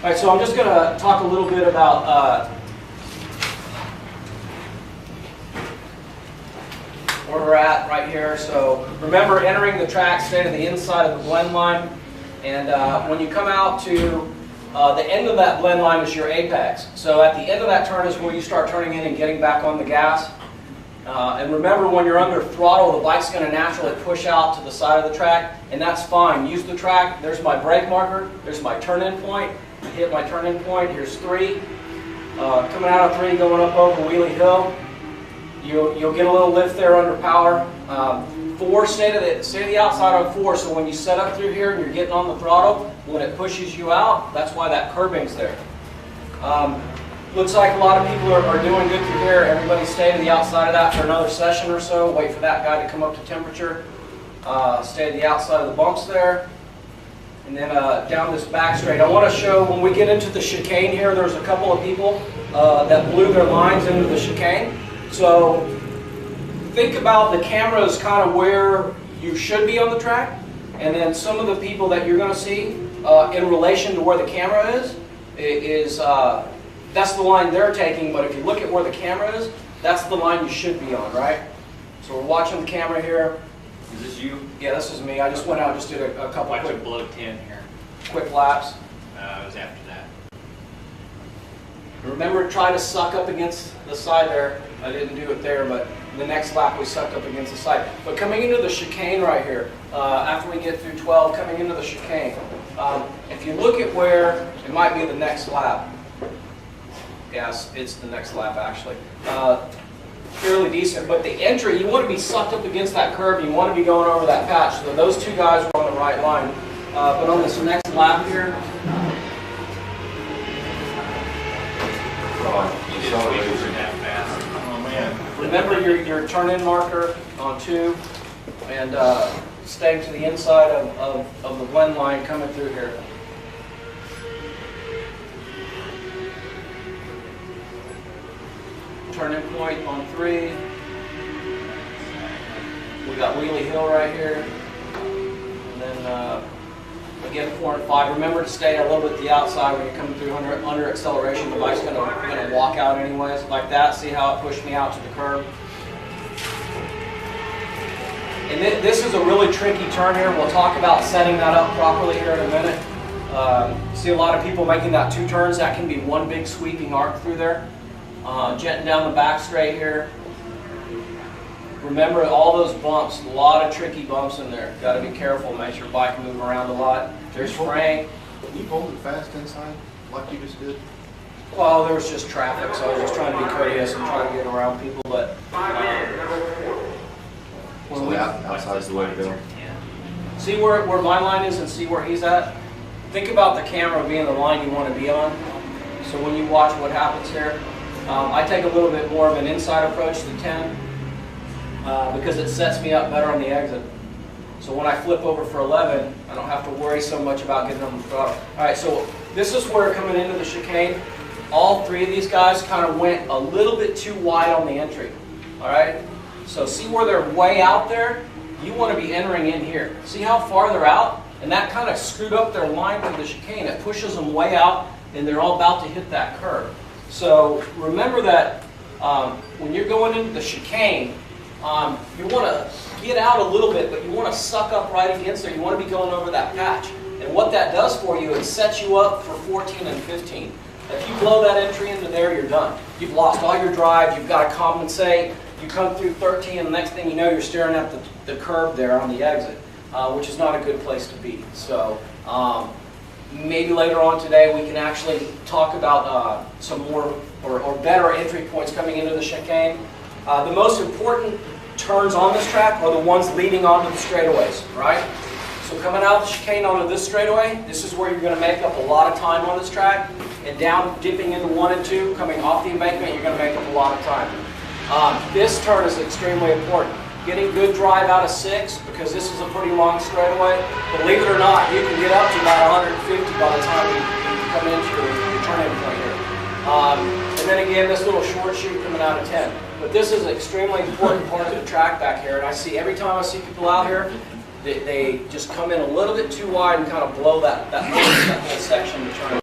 All right, so I'm just going to talk a little bit about where we're at right here. So remember, entering the track, stay to the inside of the blend line. And when you come out to the end of that blend line is your apex. So at the end of that turn is where you start turning in and getting back on the gas. And remember, when you're under throttle, the bike's going to naturally push out to the side of the track, and that's fine. Use the track. There's my brake marker. There's my turn-in point. I hit my turn-in point. Here's 3. Coming out of 3, going up over Wheelie Hill. You'll get a little lift there under power. 4, stay to the outside on 4, so when you set up through here and you're getting on the throttle, when it pushes you out, that's why that curbing's there. Looks like a lot of people are doing good through here. Everybody stay to the outside of that for another session or so. Wait for that guy to come up to temperature. Stay to the outside of the bumps there. And then down this back straight. I want to show, when we get into the chicane here, there's a couple of people that blew their lines into the chicane. So think about the camera as kind of where you should be on the track. And then some of the people that you're going to see in relation to where the camera is that's the line they're taking, but if you look at where the camera is, that's the line you should be on, right? So we're watching the camera here. Is this you? Yeah, this is me. I just went out and just did a couple I took below 10 here. quick laps. It was after that. Remember, try to suck up against the side there. I didn't do it there, but the next lap we sucked up against the side. But coming into the chicane right here, after we get through 12, coming into the chicane, if you look at where, it might be the next lap. Yes, it's the next lap actually. Fairly decent, but the entry, you want to be sucked up against that curb, you want to be going over that patch. So those 2 guys are on the right line. But on this next lap here, You did 24.5 fast. Oh man. remember your turn-in marker on 2, and staying to the inside of the blend line coming through here. Turn-in point on 3. We got Wheelie Hill right here. And then again 4 and 5. Remember to stay a little bit to the outside when you're coming through under acceleration. The bike's going to walk out anyways, like that. See how it pushed me out to the curb? And this is a really tricky turn here. We'll talk about setting that up properly here in a minute. See a lot of people making that 2 turns. That can be one big sweeping arc through there. Jetting down the back straight here. Remember all those bumps, a lot of tricky bumps in there. Got to be careful, make your bike move around a lot. There's fraying. Can you hold it fast inside like you just did? Well, there was just traffic, so I was just trying to be courteous and trying to get around people. But when we outside is the way to go. see where my line is and see where he's at. Think about the camera being the line you want to be on. So when you watch what happens here, I take a little bit more of an inside approach to 10 because it sets me up better on the exit. So when I flip over for 11, I don't have to worry so much about getting on the throttle. All right, so this is where coming into the chicane, all 3 of these guys kind of went a little bit too wide on the entry. All right, so see where they're way out there? You want to be entering in here. See how far they're out? And that kind of screwed up their line to the chicane. It pushes them way out, and they're all about to hit that curve. So remember that when you're going into the chicane, you want to get out a little bit, but you want to suck up right against there. You want to be going over that patch. And what that does for you, it sets you up for 14 and 15. If you blow that entry into there, you're done. You've lost all your drive. You've got to compensate. You come through 13, and the next thing you know, you're staring at the curb there on the exit, which is not a good place to be. So maybe later on today we can actually talk about some more or better entry points coming into the chicane. The most important turns on this track are the ones leading onto the straightaways, right? So coming out of the chicane onto this straightaway, this is where you're going to make up a lot of time on this track. And down, dipping into 1 and 2, coming off the embankment, you're going to make up a lot of time. This turn is extremely important. Getting good drive out of 6, because this is a pretty long straightaway. Believe it or not, you can get up to about 150 by the time you come into your turn-in point here. And then again, this little short chute coming out of 10. But this is an extremely important part of the track back here, and I see every time I see people out here, they just come in a little bit too wide and kind of blow that whole section to turn.